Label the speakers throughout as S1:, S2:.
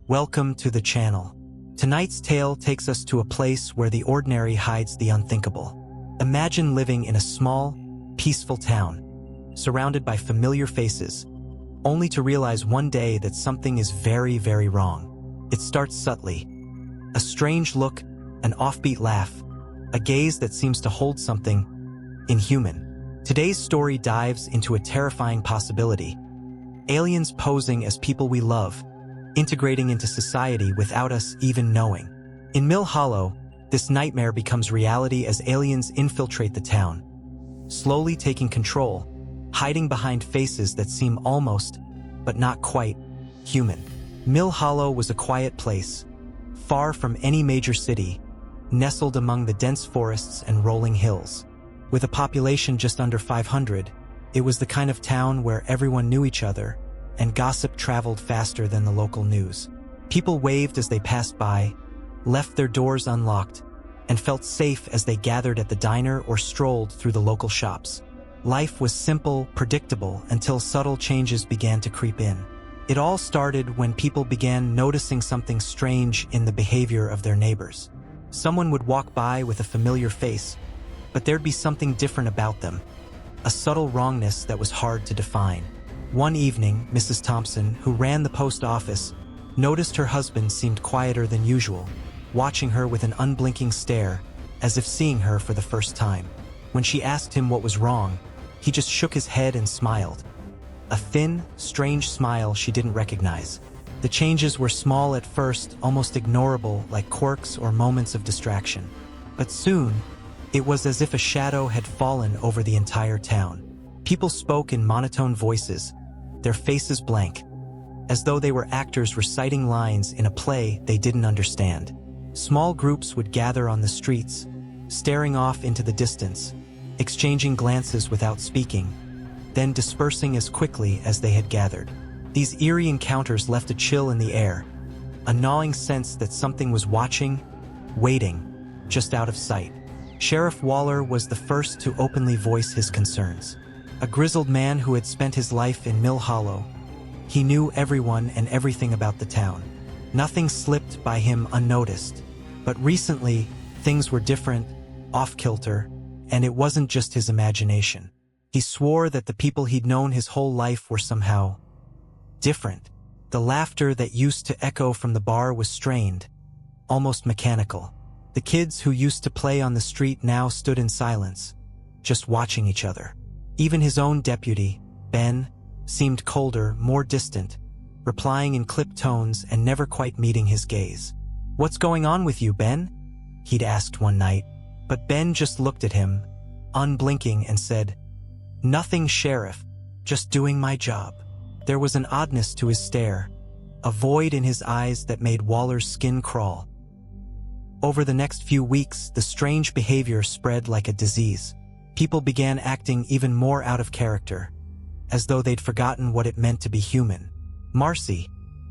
S1: Welcome to the channel. Tonight's tale takes us to a place where the ordinary hides the unthinkable. Imagine living in a small, peaceful town, surrounded by familiar faces, only to realize one day that something is very, very wrong. It starts subtly. A strange look, an offbeat laugh, a gaze that seems to hold something inhuman. Today's story dives into a terrifying possibility. Aliens posing as people we love, integrating into society without us even knowing. In Mill Hollow, this nightmare becomes reality as aliens infiltrate the town, slowly taking control, hiding behind faces that seem almost, but not quite, human. Mill Hollow was a quiet place, far from any major city, nestled among the dense forests and rolling hills. With a population just under 500, it was the kind of town where everyone knew each other, and gossip traveled faster than the local news. People waved as they passed by, left their doors unlocked, and felt safe as they gathered at the diner or strolled through the local shops. Life was simple, predictable, until subtle changes began to creep in. It all started when people began noticing something strange in the behavior of their neighbors. Someone would walk by with a familiar face, but there'd be something different about them, a subtle wrongness that was hard to define. One evening, Mrs. Thompson, who ran the post office, noticed her husband seemed quieter than usual, watching her with an unblinking stare, as if seeing her for the first time. When she asked him what was wrong, he just shook his head and smiled. A thin, strange smile she didn't recognize. The changes were small at first, almost ignorable, like quirks or moments of distraction. But soon, it was as if a shadow had fallen over the entire town. People spoke in monotone voices, their faces blank, as though they were actors reciting lines in a play they didn't understand. Small groups would gather on the streets, staring off into the distance, exchanging glances without speaking, then dispersing as quickly as they had gathered. These eerie encounters left a chill in the air, a gnawing sense that something was watching, waiting, just out of sight. Sheriff Waller was the first to openly voice his concerns. A grizzled man who had spent his life in Mill Hollow, he knew everyone and everything about the town. Nothing slipped by him unnoticed. But recently, things were different, off-kilter, and it wasn't just his imagination. He swore that the people he'd known his whole life were somehow different. The laughter that used to echo from the bar was strained, almost mechanical. The kids who used to play on the street now stood in silence, just watching each other. Even his own deputy, Ben, seemed colder, more distant, replying in clipped tones and never quite meeting his gaze. "What's going on with you, Ben?" he'd asked one night. But Ben just looked at him, unblinking, and said, "Nothing, Sheriff, just doing my job." There was an oddness to his stare, a void in his eyes that made Waller's skin crawl. Over the next few weeks, the strange behavior spread like a disease. People began acting even more out of character, as though they'd forgotten what it meant to be human. Marcy,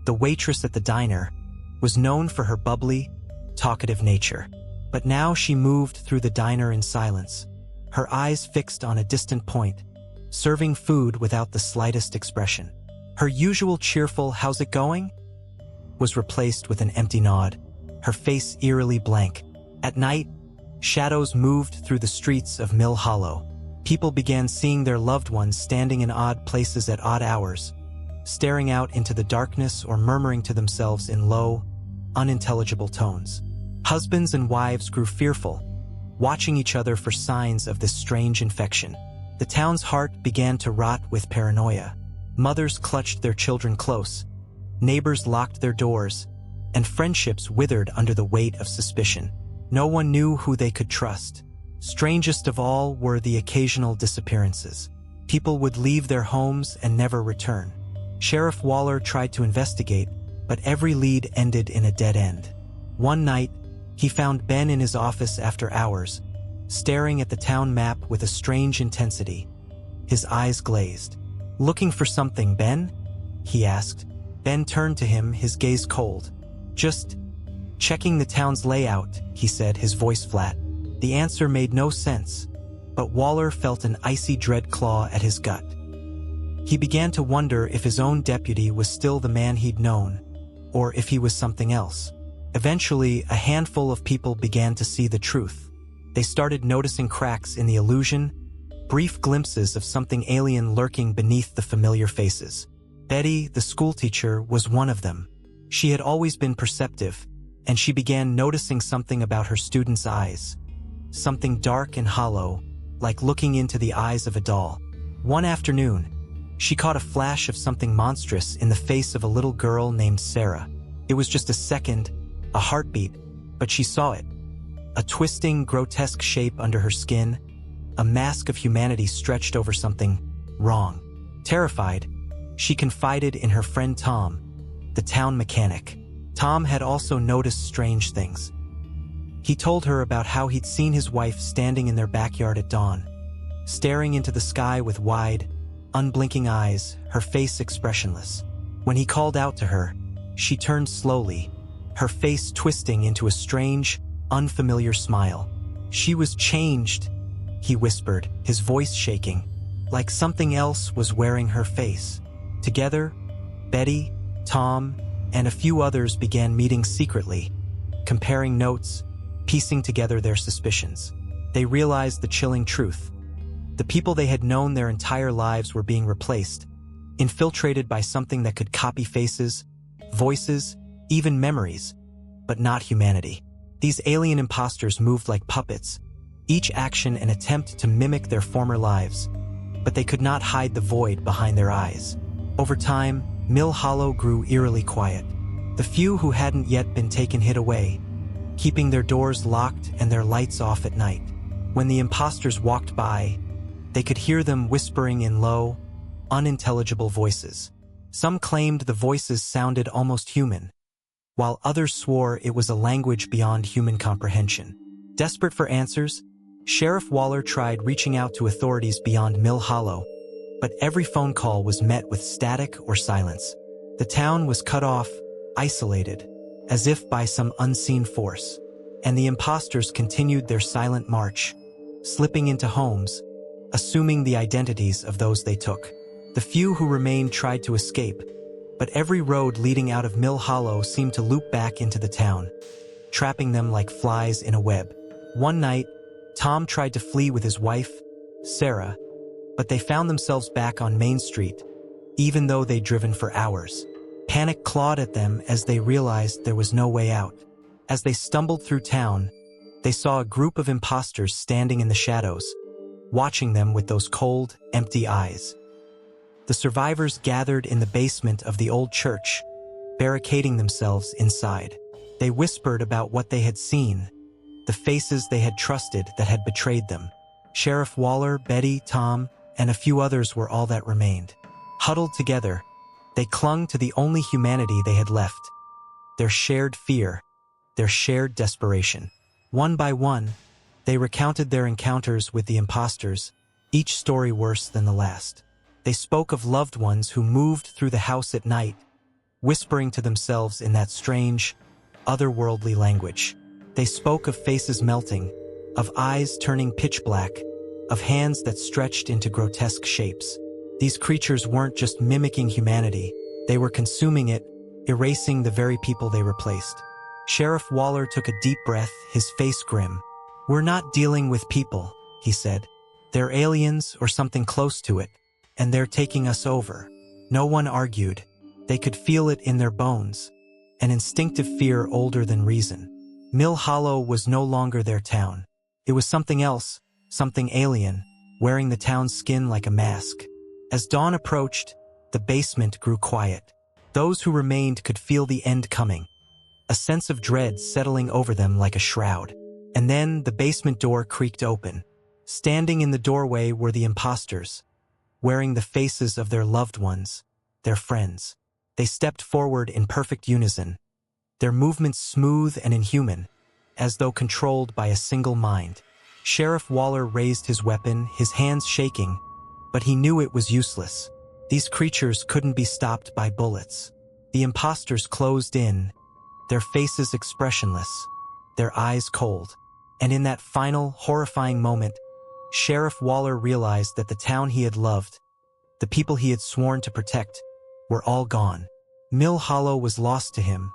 S1: the waitress at the diner, was known for her bubbly, talkative nature. But now she moved through the diner in silence, her eyes fixed on a distant point, serving food without the slightest expression. Her usual cheerful "how's it going?" was replaced with an empty nod, her face eerily blank. At night, shadows moved through the streets of Mill Hollow. People began seeing their loved ones standing in odd places at odd hours, staring out into the darkness or murmuring to themselves in low, unintelligible tones. Husbands and wives grew fearful, watching each other for signs of this strange infection. The town's heart began to rot with paranoia. Mothers clutched their children close, neighbors locked their doors, and friendships withered under the weight of suspicion. No one knew who they could trust. Strangest of all were the occasional disappearances. People would leave their homes and never return. Sheriff Waller tried to investigate, but every lead ended in a dead end. One night, he found Ben in his office after hours, staring at the town map with a strange intensity. His eyes glazed. "Looking for something, Ben?" he asked. Ben turned to him, his gaze cold. "Just checking the town's layout," he said, his voice flat. The answer made no sense, but Waller felt an icy dread claw at his gut. He began to wonder if his own deputy was still the man he'd known, or if he was something else. Eventually, a handful of people began to see the truth. They started noticing cracks in the illusion, brief glimpses of something alien lurking beneath the familiar faces. Betty, the schoolteacher, was one of them. She had always been perceptive, and she began noticing something about her students' eyes. Something dark and hollow, like looking into the eyes of a doll. One afternoon, she caught a flash of something monstrous in the face of a little girl named Sarah. It was just a second, a heartbeat, but she saw it. A twisting, grotesque shape under her skin, a mask of humanity stretched over something wrong. Terrified, she confided in her friend Tom, the town mechanic. Tom had also noticed strange things. He told her about how he'd seen his wife standing in their backyard at dawn, staring into the sky with wide, unblinking eyes, her face expressionless. When he called out to her, she turned slowly, her face twisting into a strange, unfamiliar smile. She was changed, he whispered, his voice shaking, like something else was wearing her face. Together, Betty, Tom, and a few others began meeting secretly, comparing notes, piecing together their suspicions. They realized the chilling truth. The people they had known their entire lives were being replaced, infiltrated by something that could copy faces, voices, even memories, but not humanity. These alien imposters moved like puppets, each action an attempt to mimic their former lives, but they could not hide the void behind their eyes. Over time, Mill Hollow grew eerily quiet. The few who hadn't yet been taken hid away, keeping their doors locked and their lights off at night. When the imposters walked by, they could hear them whispering in low, unintelligible voices. Some claimed the voices sounded almost human, while others swore it was a language beyond human comprehension. Desperate for answers, Sheriff Waller tried reaching out to authorities beyond Mill Hollow, but every phone call was met with static or silence. The town was cut off, isolated, as if by some unseen force, and the imposters continued their silent march, slipping into homes, assuming the identities of those they took. The few who remained tried to escape, but every road leading out of Mill Hollow seemed to loop back into the town, trapping them like flies in a web. One night, Tom tried to flee with his wife, Sarah, but they found themselves back on Main Street, even though they'd driven for hours. Panic clawed at them as they realized there was no way out. As they stumbled through town, they saw a group of imposters standing in the shadows, watching them with those cold, empty eyes. The survivors gathered in the basement of the old church, barricading themselves inside. They whispered about what they had seen, the faces they had trusted that had betrayed them. Sheriff Waller, Betty, Tom, and a few others were all that remained. Huddled together, they clung to the only humanity they had left, their shared fear, their shared desperation. One by one, they recounted their encounters with the imposters, each story worse than the last. They spoke of loved ones who moved through the house at night, whispering to themselves in that strange, otherworldly language. They spoke of faces melting, of eyes turning pitch black, of hands that stretched into grotesque shapes. These creatures weren't just mimicking humanity, they were consuming it, erasing the very people they replaced. Sheriff Waller took a deep breath, his face grim. "We're not dealing with people," he said. "They're aliens or something close to it, and they're taking us over." No one argued. They could feel it in their bones, an instinctive fear older than reason. Mill Hollow was no longer their town. It was something else, something alien, wearing the town's skin like a mask. As dawn approached, the basement grew quiet. Those who remained could feel the end coming, a sense of dread settling over them like a shroud. And then the basement door creaked open. Standing in the doorway were the imposters, wearing the faces of their loved ones, their friends. They stepped forward in perfect unison, their movements smooth and inhuman, as though controlled by a single mind. Sheriff Waller raised his weapon, his hands shaking, but he knew it was useless. These creatures couldn't be stopped by bullets. The imposters closed in, their faces expressionless, their eyes cold. And in that final, horrifying moment, Sheriff Waller realized that the town he had loved, the people he had sworn to protect, were all gone. Mill Hollow was lost to him,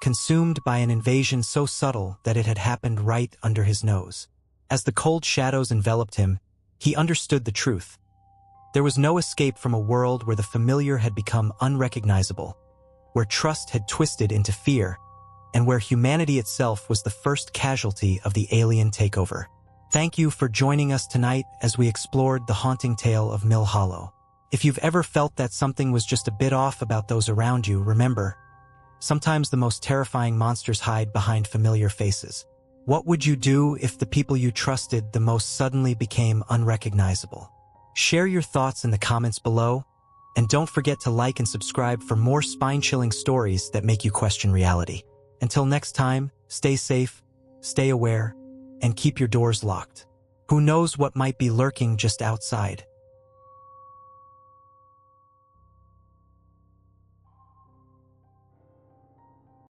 S1: consumed by an invasion so subtle that it had happened right under his nose. As the cold shadows enveloped him, he understood the truth. There was no escape from a world where the familiar had become unrecognizable, where trust had twisted into fear, and where humanity itself was the first casualty of the alien takeover. Thank you for joining us tonight as we explored the haunting tale of Mill Hollow. If you've ever felt that something was just a bit off about those around you, remember, sometimes the most terrifying monsters hide behind familiar faces. What would you do if the people you trusted the most suddenly became unrecognizable? Share your thoughts in the comments below, and don't forget to like and subscribe for more spine-chilling stories that make you question reality. Until next time, stay safe, stay aware, and keep your doors locked. Who knows what might be lurking just outside?